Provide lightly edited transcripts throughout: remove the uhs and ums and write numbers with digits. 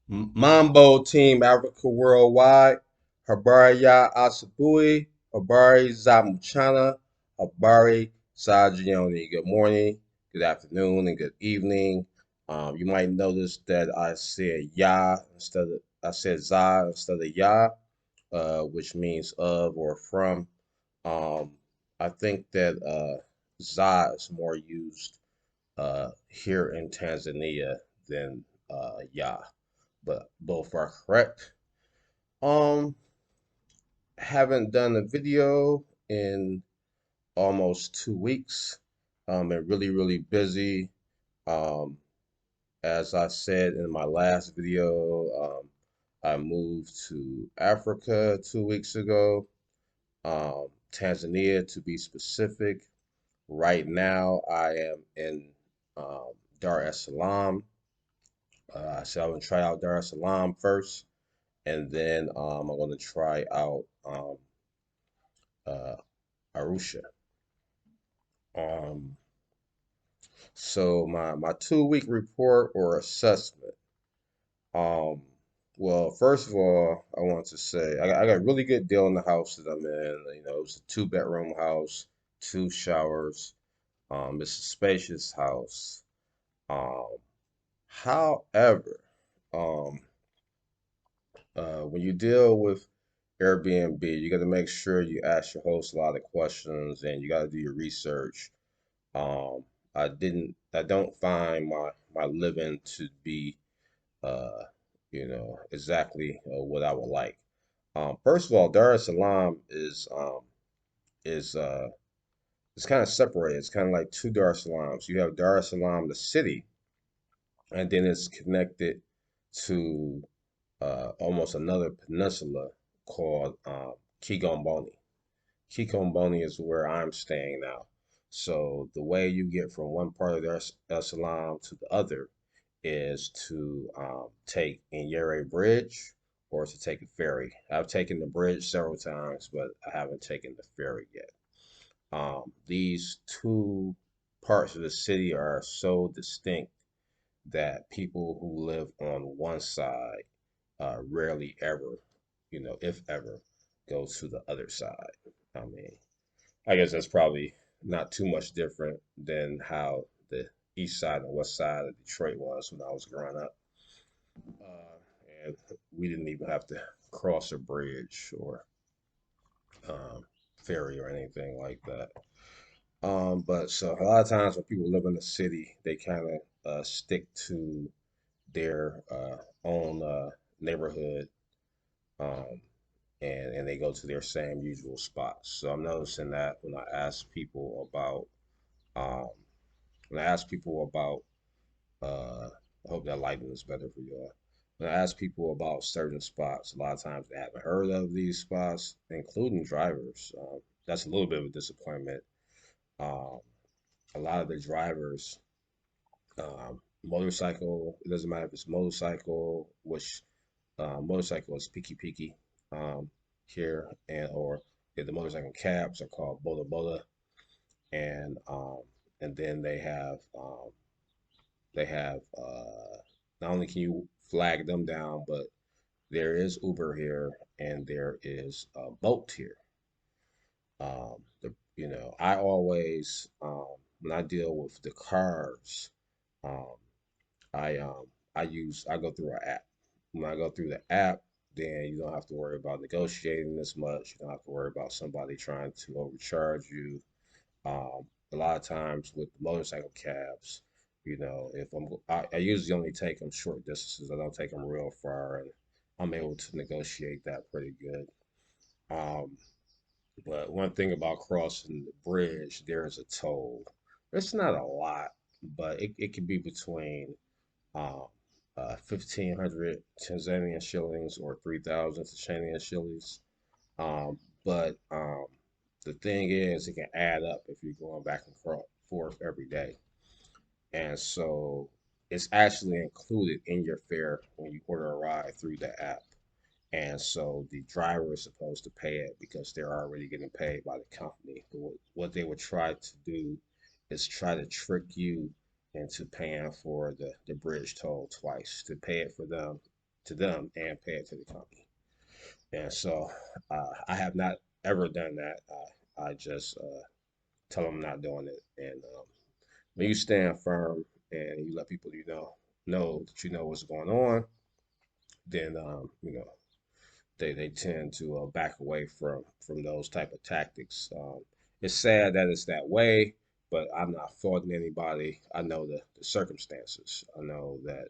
Mambo Team Africa Worldwide, Habari ya Asabui, Habari za Mchana, Habari za Jioni. Good morning, good afternoon, and good evening. You might notice that I said ya instead of I said za instead of ya, which means of or from. Um, I think that za is more used here in Tanzania than ya, but both are correct. Um, haven't done a video in almost 2 weeks. Been really busy. Um, as I said in my last video, I moved to Africa 2 weeks ago. Tanzania to be specific. Right now, I am in Dar es Salaam. I said I'm gonna try out Dar es Salaam first, and then I'm gonna try out uh, Arusha. Um, so my 2 week report or assessment. Um, well, first of all, I want to say I got a really good deal in the house that I'm in. You know, it's a two-bedroom house, two showers. It's a spacious house. Um, however, um, when you deal with Airbnb, you got to make sure you ask your host a lot of questions and you got to do your research. Um, I don't find my living to be, uh, exactly what I would like. First of all, Dar es Salaam is it's kind of separated. It's kind of like two Dar es Salaams. You have Dar es Salaam, the city, and then it's connected to almost another peninsula called Kigamboni. Kigamboni is where I'm staying now. So the way you get from one part of Dar es Salaam to the other is to take Nyeri Bridge or to take a ferry. I've taken the bridge several times, but I haven't taken the ferry yet. These two parts of the city are so distinct that people who live on one side rarely ever, if ever, go to the other side. I mean, I guess that's probably not too much different than how the east side and west side of Detroit was when I was growing up. Uh, and we didn't even have to cross a bridge or um, ferry or anything like that. But so a lot of times when people live in the city, they kind of stick to their own neighborhood, um, and they go to their same usual spots. So I'm noticing that um, when I ask people about I hope that lighting is better for you all. When I ask people about certain spots, a lot of times they haven't heard of these spots, including drivers. That's a little bit of a disappointment. Um, a lot of the drivers, motorcycle, it doesn't matter if it's motorcycle, which motorcycle is Piki Piki here, and the motorcycle cabs are called Boda Boda, and and then they have not only can you flag them down, but there is Uber here and there is Bolt here. I always when I deal with the cars, um, I go through an app. When I go through the app, then you don't have to worry about negotiating as much. You don't have to worry about somebody trying to overcharge you. A lot of times with motorcycle cabs, if I usually only take them short distances. I don't take them real far, and I'm able to negotiate that pretty good. Um, but one thing about crossing the bridge, there is a toll. It's not a lot, but it can be between um, 1,500 Tanzanian shillings or 3,000 Tanzanian shillings. But the thing is, it can add up if you're going back and forth every day. And so it's actually included in your fare when you order a ride through the app. And so the driver is supposed to pay it because they're already getting paid by the company. But what they would try to do is try to trick you into paying for the bridge toll twice, to pay it for them to them and pay it to the company. And so I have not ever done that. I just tell them I'm not doing it. And when you stand firm and you let people know that you know what's going on, then they tend to back away from those type of tactics. It's sad that it's that way, but I'm not faulting anybody. I know the circumstances. I know that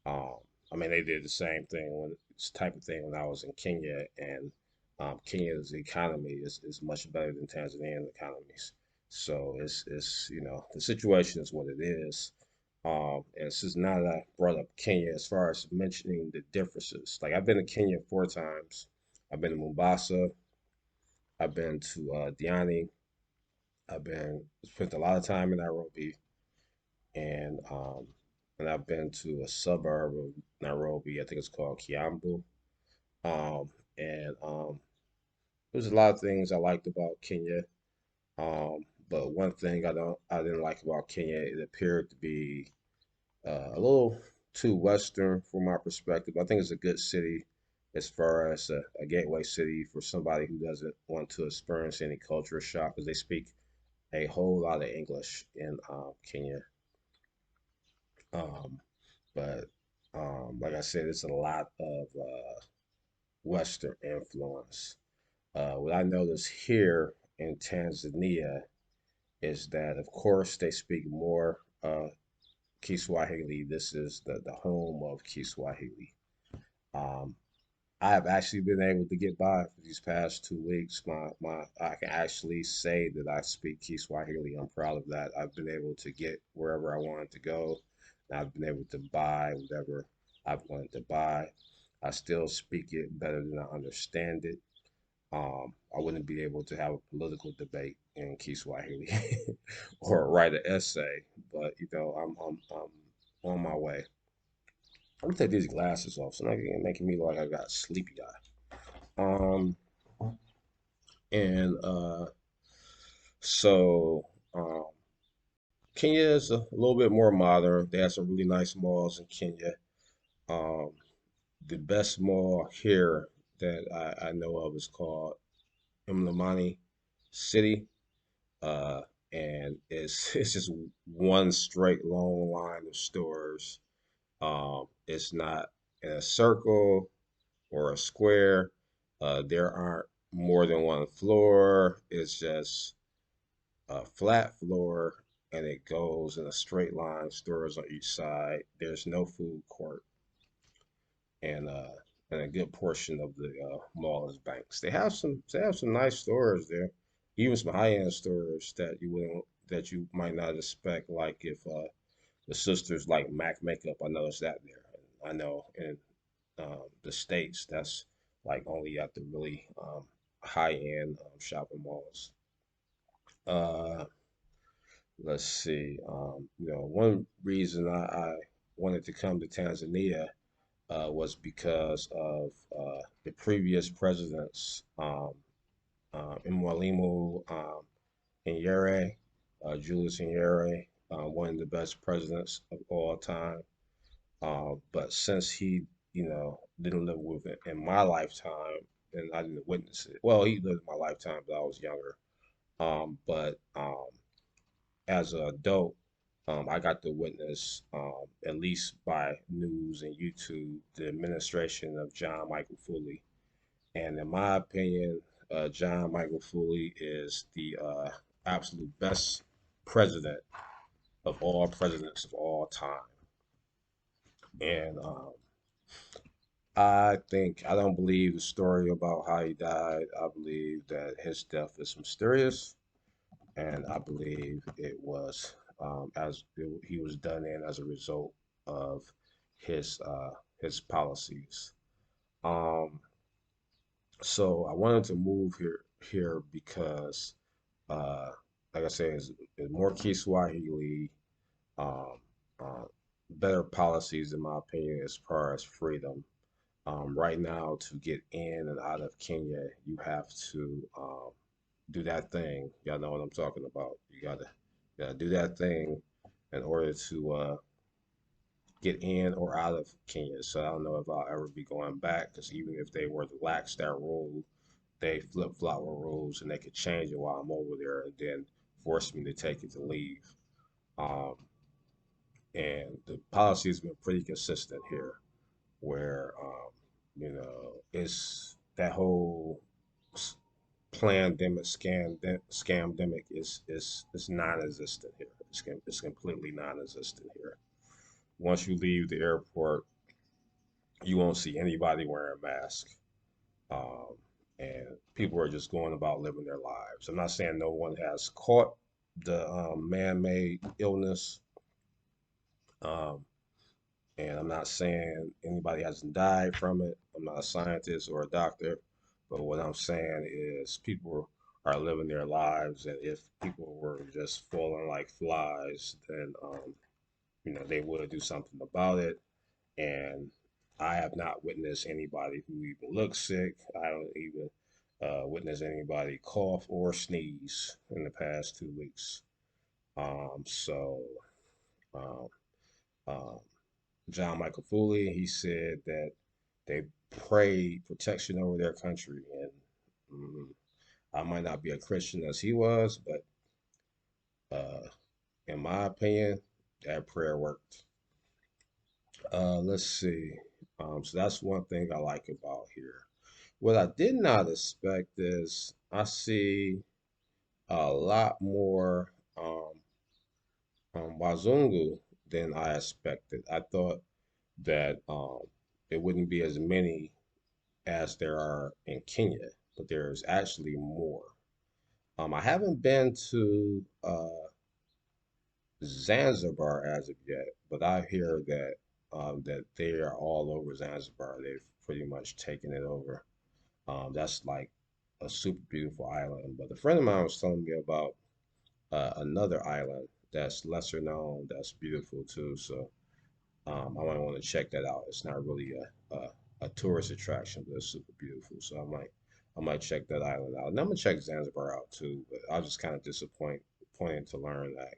um, I mean, they did the same thing when this type of thing when I was in Kenya, and Kenya's economy is much better than Tanzanian economies. So it's the situation is what it is. And since now that I brought up Kenya, as far as mentioning the differences, like I've been to Kenya 4 times. I've been to Mombasa. I've been to Diani. I've been spent a lot of time in Nairobi, and I've been to a suburb of Nairobi. I think it's called Kiambu. Um, and there's a lot of things I liked about Kenya. But one thing I didn't like about Kenya, it appeared to be a little too Western from my perspective. I think it's a good city as far as a gateway city for somebody who doesn't want to experience any culture shock because they speak a whole lot of English in Kenya. Um, but like I said, it's a lot of Western influence. What I notice here in Tanzania is that, of course, they speak more Kiswahili. This is the home of Kiswahili. Um, I have actually been able to get by for these past 2 weeks. My I can actually say that I speak Kiswahili. I'm proud of that. I've been able to get wherever I wanted to go. I've been able to buy whatever I've wanted to buy. I still speak it better than I understand it. I wouldn't be able to have a political debate in Kiswahili or write an essay, but I'm on my way. I'm gonna take these glasses off, so now you're making me look like I got sleepy eye. Um, and so um, Kenya is a little bit more modern. They have some really nice malls in Kenya. Um, the best mall here that I know of is called Mlimani City. Uh, and it's just one straight long line of stores. It's not in a circle or a square. There aren't more than one floor. It's just a flat floor, and it goes in a straight line. Stores on each side. There's no food court, and uh, and a good portion of the mall is banks. They have some nice stores there, even some high end stores that you might not expect. Like if the sisters like Mac makeup, I noticed that there. And I know in the states that's like only at the really high end shopping malls. Uh, let's see. One reason I wanted to come to Tanzania was because of the previous presidents, Mwalimu Nyerere, Julius Nyerere, one of the best presidents of all time. But since he, didn't live with it in my lifetime, and I didn't witness it. Well, he lived in my lifetime, but I was younger. But as an adult, I got to witness, at least by news and YouTube, the administration of John Michael Foley. And in my opinion, John Michael Foley is the absolute best president of all presidents of all time. And I don't believe the story about how he died. I believe that his death is mysterious, and I believe it was he was done in as a result of his policies. Um, so I wanted to move here because, uh, like I said, it's more Kiswahili, um, uh, better policies in my opinion as far as freedom. Right now, to get in and out of Kenya, you have to do that thing. Y'all know what I'm talking about. You gotta do that thing in order to get in or out of Kenya. So I don't know if I'll ever be going back because even if they were to lax that rule, they flip flop with rules and they could change it while I'm over there and then force me to take it to leave. Um, and the policy has been pretty consistent here, where it's that whole pandemic scamdemic is non-existent here. It's completely non-existent here. Once you leave the airport, you won't see anybody wearing a mask. Um, and people are just going about living their lives. I'm not saying no one has caught the man-made illness, um, and I'm not saying anybody hasn't died from it. I'm not a scientist or a doctor, but what I'm saying is people are living their lives, and if people were just falling like flies, then they would do something about it. And I have not witnessed anybody who even looks sick. I don't even witness anybody cough or sneeze in the past 2 weeks. So um, um, John Michael Foley, he said that they prayed protection over their country, and mm, I might not be a Christian as he was, but uh, in my opinion, that prayer worked. Let's see. So that's one thing I like about here. What I did not expect is I see a lot more Wazungu than I expected. I thought that there wouldn't be as many as there are in Kenya, but there's actually more. I haven't been to Zanzibar as of yet, but I hear that they are all over Zanzibar. They've pretty much taken it over. That's like a super beautiful island. But a friend of mine was telling me about another island that's lesser known, that's beautiful too. So I might want to check that out. It's not really a tourist attraction, but it's super beautiful. So I might check that island out. And I'm gonna check Zanzibar out too. But I was just kind of disappointed to learn that.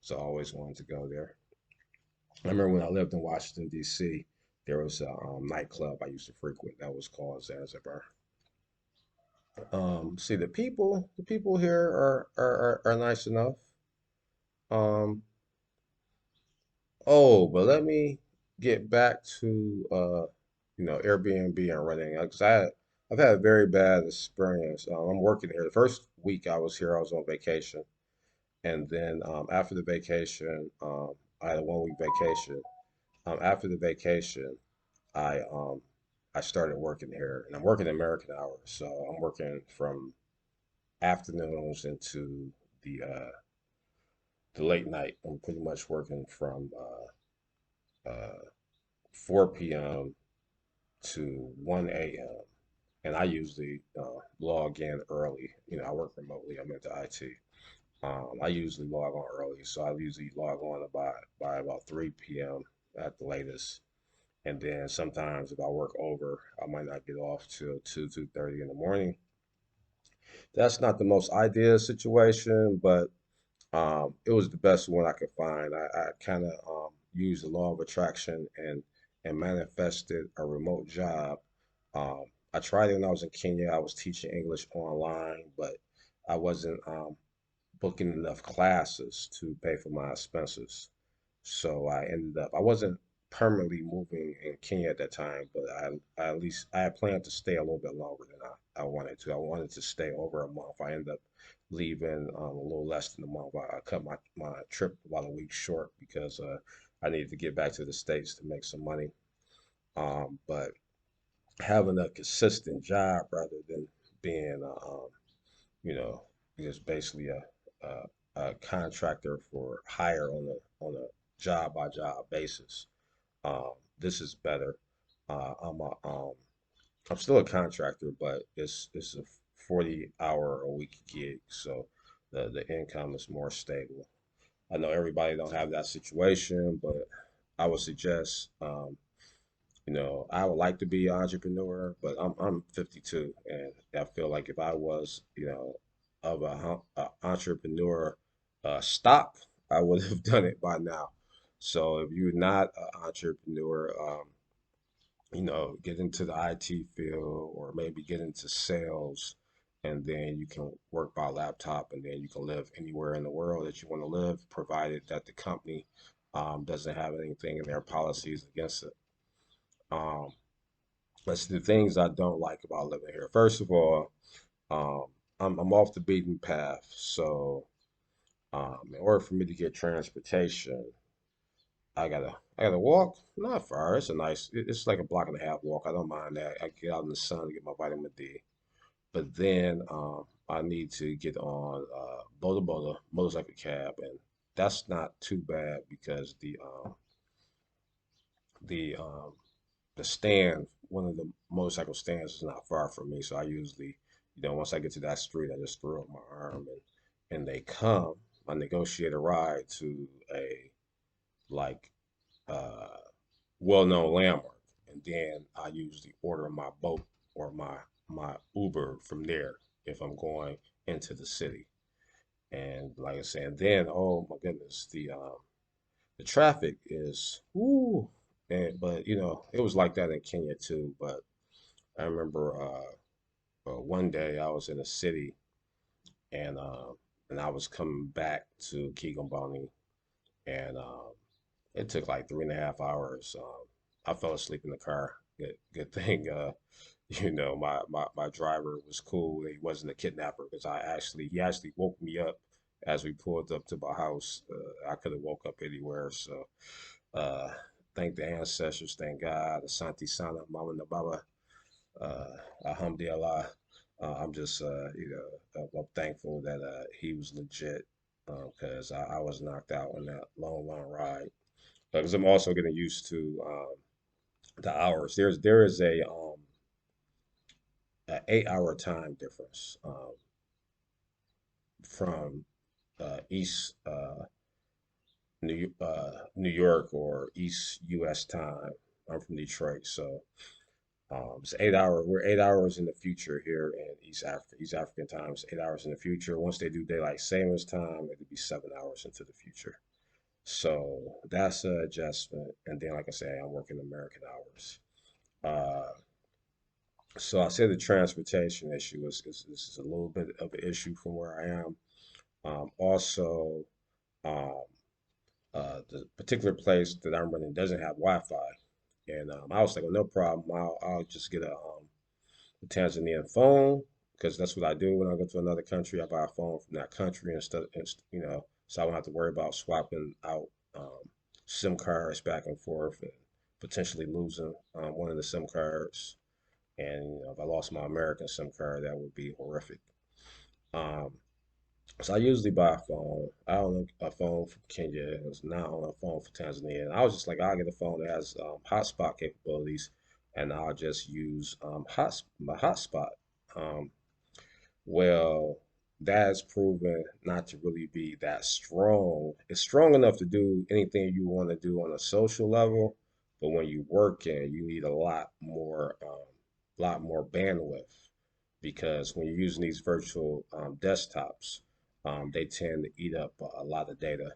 So I always wanted to go there. I remember when I lived in Washington D.C., there was a nightclub I used to frequent that was called Zanzibar. See, the people here are nice enough. Um, oh, but let me get back to Airbnb and renting because I've had a very bad experience. I'm working here. The first week I was here, I was on vacation, and then after the vacation, I had a 1 week vacation. After the vacation, I um I started working here, and I'm working American hours, so I'm working from afternoons into the late night. I'm pretty much working from 4 p.m. to 1 a.m. And I usually log in early. I work remotely. I'm into IT. I usually log on early, so I usually log on by about 3 p.m. at the latest. And then sometimes if I work over, I might not get off till 2:30 in the morning. That's not the most ideal situation, but it was the best one I could find. I kind of used the law of attraction and manifested a remote job. I tried it when I was in Kenya. I was teaching English online, but I wasn't booking enough classes to pay for my expenses. So I wasn't permanently moving in Kenya at that time, but I at least I had planned to stay a little bit longer than I wanted to. I wanted to stay over a month. I ended up leaving a little less than a month. I cut my trip about a week short because I needed to get back to the States to make some money. But having a consistent job rather than being you know, just basically a contractor for hire on a job by job basis. This is better. I'm still a contractor, but it's a 40 hour a week gig, so the income is more stable. I know everybody don't have that situation, but I would suggest I would like to be an entrepreneur, but I'm 52, and I feel like if I was, of a entrepreneur stock, I would have done it by now. So if you're not an entrepreneur, get into the IT field or maybe get into sales, and then you can work by laptop, and then you can live anywhere in the world that you want to live, provided that the company doesn't have anything in their policies against it. Um, that's the things I don't like about living here. First of all, um, I'm off the beaten path, so in order for me to get transportation, I gotta walk. Not far. It's a nice. It's like a block and a half walk. I don't mind that. I get out in the sun to get my vitamin D. But then I need to get on Boda Boda motorcycle cab, and that's not too bad because the um, the stand, one of the motorcycle stands, is not far from me. So I usually, once I get to that street, I just throw up my arm, and they come. I negotiate a ride to a like uh, well-known landmark, and then I usually order my boat or my Uber from there if I'm going into the city. And like I said, then oh my goodness, the traffic is whoo. And but it was like that in Kenya too. But I remember one day I was in a city, and I was coming back to Kigamboni, and it took like 3.5 hours. I fell asleep in the car. Good thing, my driver was cool. He wasn't a kidnapper because he actually woke me up as we pulled up to my house. I could have woke up anywhere. So, uh, thank the ancestors, thank God, Asante Sana, Mama Nababa, uh, Alhamdulillah. I'm just, I'm thankful that he was legit because I was knocked out on that long, long ride. Because I'm also getting used to the hours. There is a 8 hour time difference from East New York or East U.S. time. I'm from Detroit, so it's 8 hour. We're 8 hours in the future here in East Africa. East African time is 8 hours in the future. Once they do daylight savings time, it'll be 7 hours into the future. So that's an adjustment. And then, like I say, I'm working American hours. Uh, so I said the transportation issue is a little bit of an issue from where I am. Also, um, the particular place that I'm running doesn't have Wi-Fi, and I was like, well, no problem. I'll just get a Tanzanian phone because that's what I do when I go to another country. I buy a phone from that country so I don't have to worry about swapping out SIM cards back and forth and potentially losing one of the SIM cards. And if I lost my American SIM card, that would be horrific. Um, so I usually buy a phone. I own a phone from Kenya. It's now on a phone for Tanzania. And I was just like, I'll get a phone that has hotspot capabilities, and I'll just use my hotspot. Um, well, that has proven not to really be that strong. It's strong enough to do anything you want to do on a social level, but when you work in, you need a lot more bandwidth because when you're using these virtual desktops, they tend to eat up a lot of data.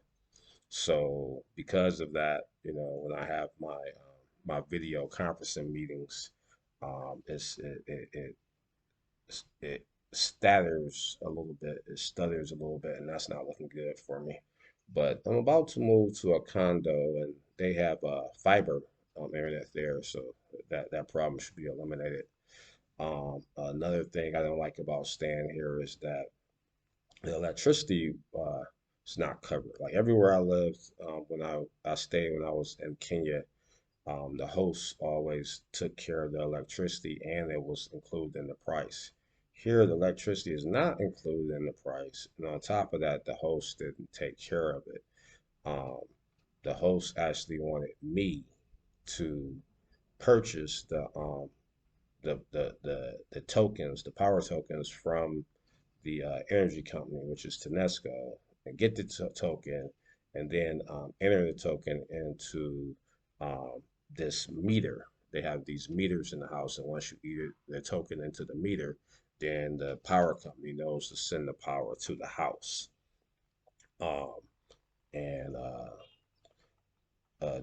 So because of that, when I have my video conferencing meetings, it stutters a little bit, and that's not looking good for me. But I'm about to move to a condo, and they have fiber internet there, so that problem should be eliminated. Another thing I don't like about staying here is that the electricity is not covered. Like everywhere I lived, when I stayed when I was in Kenya, the host always took care of the electricity and it was included in the price. Here, the electricity is not included in the price. And on top of that, the host didn't take care of it. Um, the host actually wanted me to purchase the tokens, the power tokens from the energy company, which is Tanesco, and get the token, and then enter the token into um, this meter. They have these meters in the house, and once you enter the token into the meter, then the power company knows to send the power to the house. Um, and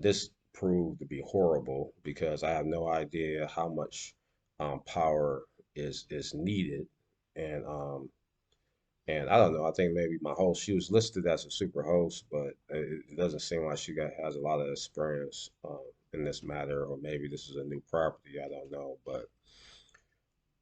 This proved to be horrible because I have no idea how much power is needed, and and I don't know. I think maybe my host, she was listed as a super host, but it doesn't seem like she has a lot of experience in this matter, or maybe this is a new property. I don't know, but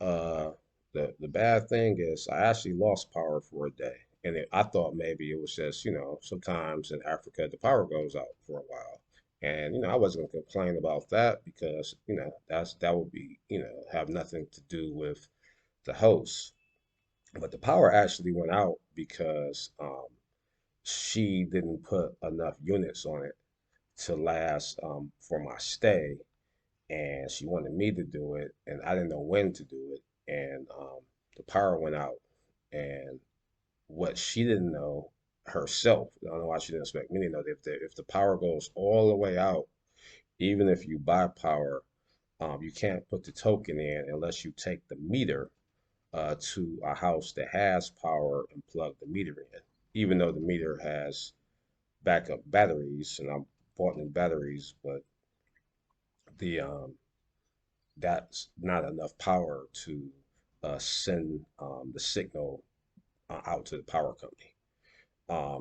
uh, the bad thing is I actually lost power for a day, and I thought maybe it was just sometimes in Africa the power goes out for a while, and I wasn't gonna complain about that because that would be have nothing to do with the host, but the power actually went out because she didn't put enough units on it to last for my stay, and she wanted me to do it, and I didn't know when to do it, and the power went out, and what she didn't know herself, I don't know why she didn't expect me to know, that if the power goes all the way out, even if you buy power, you can't put the token in unless you take the meter to a house that has power and plug the meter in, even though the meter has backup batteries, and I bought new batteries, but the that's not enough power to send the signal out to the power company.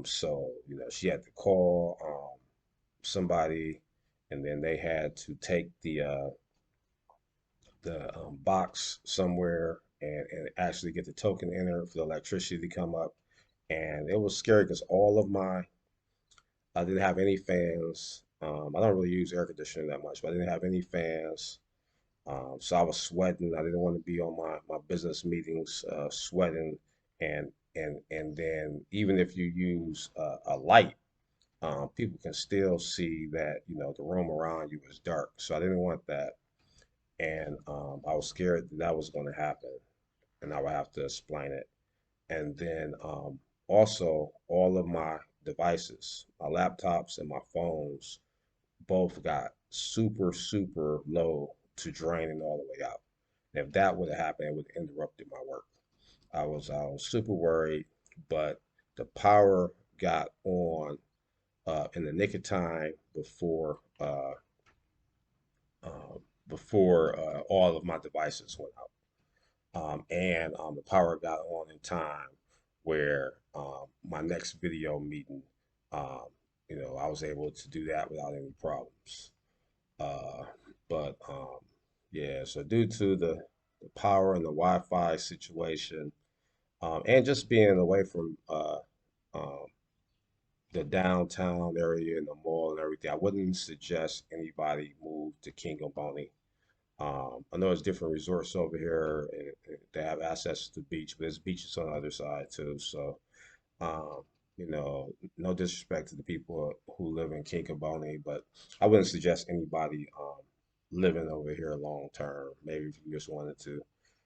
So she had to call somebody, and then they had to take the box somewhere and actually get the token in there for the electricity to come up. And it was scary because I didn't have any fans. I don't really use air conditioning that much, but I didn't have any fans. So I was sweating. I didn't want to be on my business meetings sweating, and then even if you use a light, people can still see that the room around you is dark. So I didn't want that, and I was scared that that was going to happen, and I would have to explain it. And then also all of my devices, my laptops and my phones, both got super low to draining all the way out. And if that would have happened, it would have interrupted my work. I was super worried, but the power got on in the nick of time before all of my devices went out. And the power got on in time where my next video meeting, um, I was able to do that without any problems. Uh, but yeah, so due to the power and the Wi-Fi situation, and just being away from um, the downtown area and the mall and everything, I wouldn't suggest anybody move to Kigamboni. I know there's different resorts over here, and they have access to the beach, but there's beaches on the other side too. So um, no disrespect to the people who live in Kigamboni, but I wouldn't suggest anybody living over here long term. Maybe if you just wanted to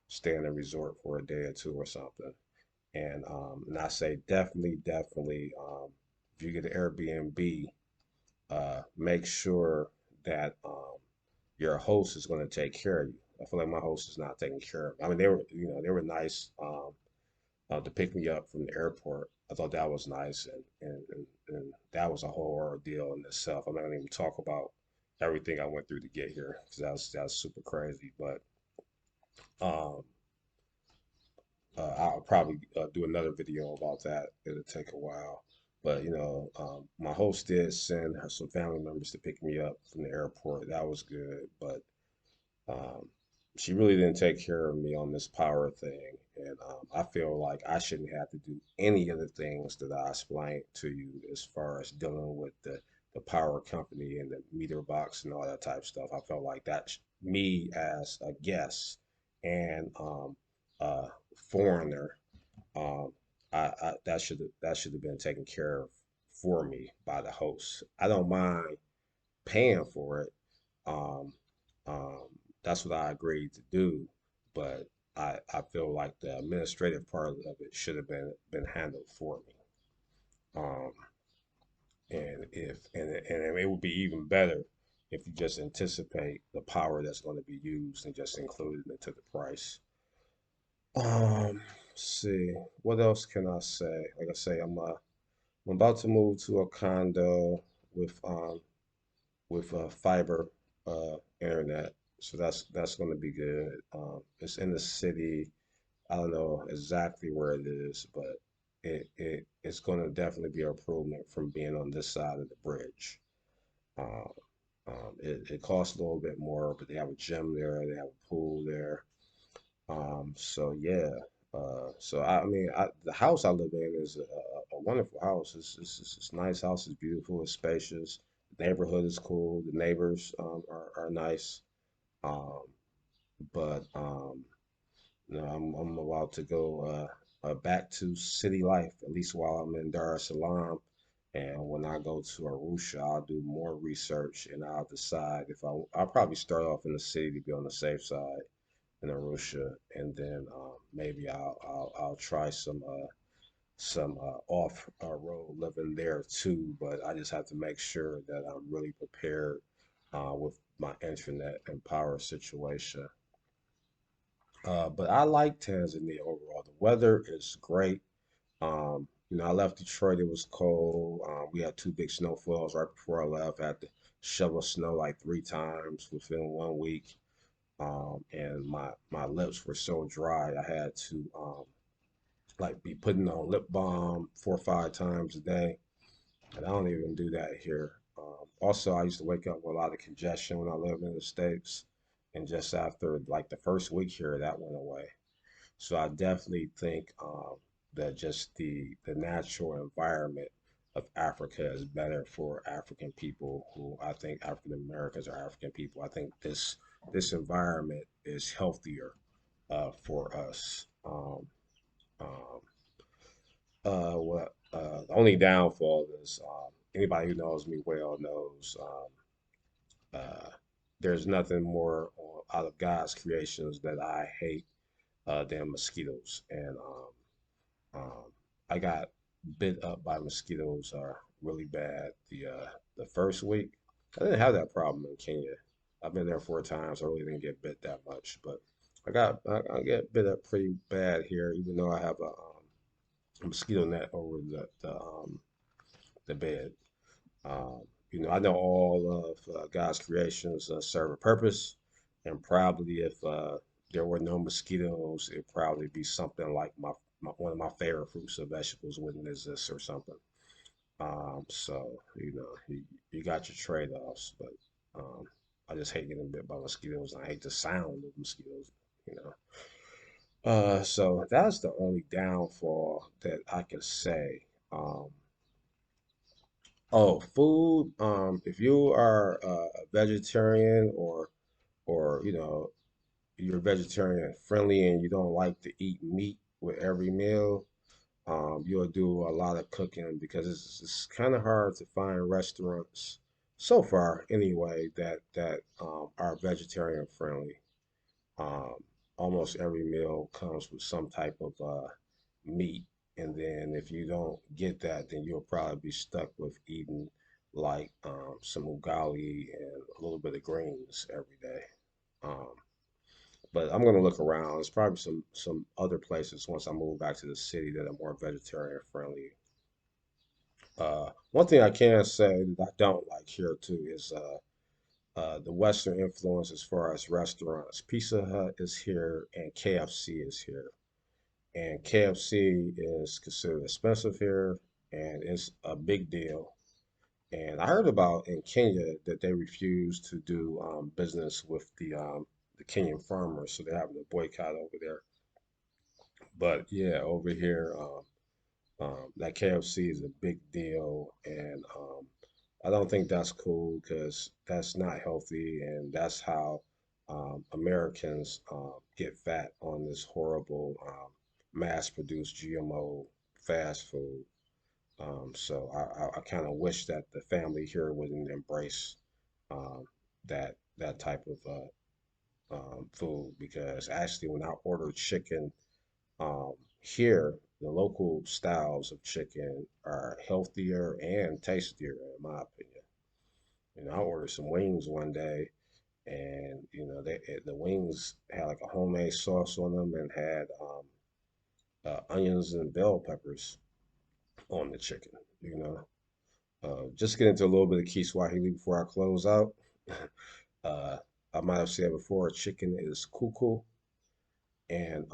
stay in a resort for a day or two or something. And I say definitely, if you get an Airbnb, make sure that your host is going to take care of you. I feel like my host is not taking care of me. I mean, they were nice. To pick me up from the airport. I thought that was nice, and that was a whole ordeal in itself. I'm not gonna even talk about everything I went through to get here because that's super crazy. But um, I'll probably do another video about that. It'll take a while. But my host did send some family members to pick me up from the airport. That was good, but um, she really didn't take care of me on this power thing, and I feel like I shouldn't have to do any of the things that I explained to you as far as dealing with the power company and the meter box and all that type of stuff. I felt like me as a guest and a foreigner, um, that should have been taken care of for me by the host. I don't mind paying for it. Um, um, that's what I agreed to do, but I feel like the administrative part of it should have been handled for me. Um, and it would be even better if you just anticipate the power that's going to be used and just include it into the price. See, what else can I say? Like I say, I'm about to move to a condo with with fiber internet. So that's going to be good. It's in the city. I don't know exactly where it is, but it's going to definitely be an improvement from being on this side of the bridge. Um, it costs a little bit more, but they have a gym there, they have a pool there. So yeah, so I mean, the house I live in is a wonderful house. It's a nice house. It's beautiful. It's spacious. The neighborhood is cool. The neighbors are nice. Um, but no, I'm about to go back to city life, at least while I'm in Dar es Salaam. And when I go to Arusha, I'll do more research and I'll decide if I'll probably start off in the city to be on the safe side in Arusha, and then maybe I'll try some off road living there too. But I just have to make sure that I'm really prepared with my internet and power situation. But I like Tanzania overall. The weather is great. I left Detroit. It was cold. We had two big snowfalls right before I left. I had to shovel snow like 3 times within 1 week. And my lips were so dry. I had to like be putting on lip balm 4 or 5 times a day, and I don't even do that here. Also, I used to wake up with a lot of congestion when I lived in the States, and just after like the first week here, that went away. So I definitely think that just the natural environment of Africa is better for African people who I think African Americans are African people. I think this environment is healthier for us. Um, what The only downfall is anybody who knows me well knows uh, there's nothing more out of God's creations that I hate than mosquitoes. And um, I got bit up by mosquitoes really bad the first week. I didn't have that problem in Kenya. I've been there 4 times. I really didn't get bit that much, but I get bit up pretty bad here, even though I have a mosquito net over the bed. Um, I know all of God's creations serve a purpose, and probably if there were no mosquitoes, it'd probably be something like one of my favorite fruits or vegetables wouldn't exist or something. So you got your trade-offs, but um, I just hate getting bit by mosquitoes, and I hate the sound of mosquitoes. You know. So that's the only downfall that I can say. Um, Oh, food. If you are a vegetarian or you're vegetarian friendly and you don't like to eat meat with every meal, you'll do a lot of cooking because it's kind of hard to find restaurants so far anyway that are vegetarian friendly. Um, Almost every meal comes with some type of meat, and then if you don't get that, then you'll probably be stuck with eating like some ugali and a little bit of greens every day. Um, but I'm gonna look around. There's probably some other places once I move back to the city that are more vegetarian friendly. One thing I can say that I don't like here too is the Western influence as far as restaurants. Pizza Hut is here and KFC is here. And KFC is considered expensive here and it's a big deal. And I heard about in Kenya that they refuse to do business with the Kenyan farmers, so they're having a boycott over there. But yeah, over here, that KFC is a big deal, and I don't think that's cool because that's not healthy, and that's how Americans get fat on this horrible mass-produced GMO fast food. So I kind of wish that the family here wouldn't embrace um, that type of food because actually when I order chicken here, the local styles of chicken are healthier and tastier, in my opinion. I ordered some wings one day, and the wings had like a homemade sauce on them and had onions and bell peppers on the chicken. You know, Just get into a little bit of Kiswahili before I close out. Uh, I might have said before, chicken is kuku, and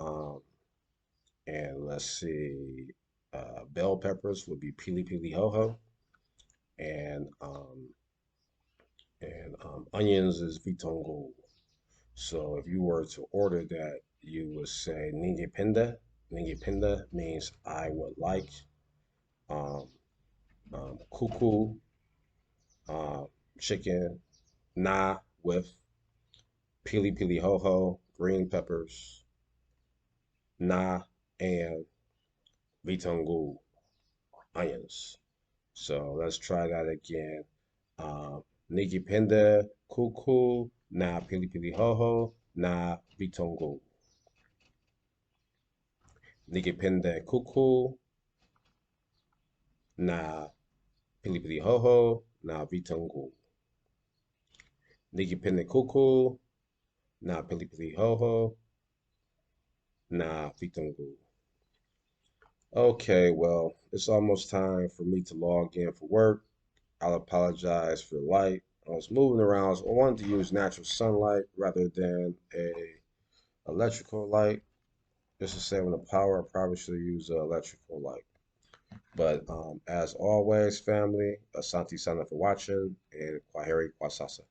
let's see, bell peppers would be pili pili hoho, and onions is vitongo. So if you were to order that, you would say ningependa. Ningependa means I would like. Um, Kuku, uh, chicken, na with pili pili hoho, green peppers, na and vitungu, onions. So let's try that again. Ningependa kuku na pili pili hoho na vitungu. Ningependa kuku na pilipili hoho na vitunguu. Ningependa kuku na pilipili hoho na vitunguu. Okay, well, it's almost time for me to log in for work. I'll apologize for the light. I was moving around, so I wanted to use natural sunlight rather than a electrical light. Just to save on the power, I probably should use an electrical light. But as always, family, Asante Sana for watching, and Kwaheri Kwasasa.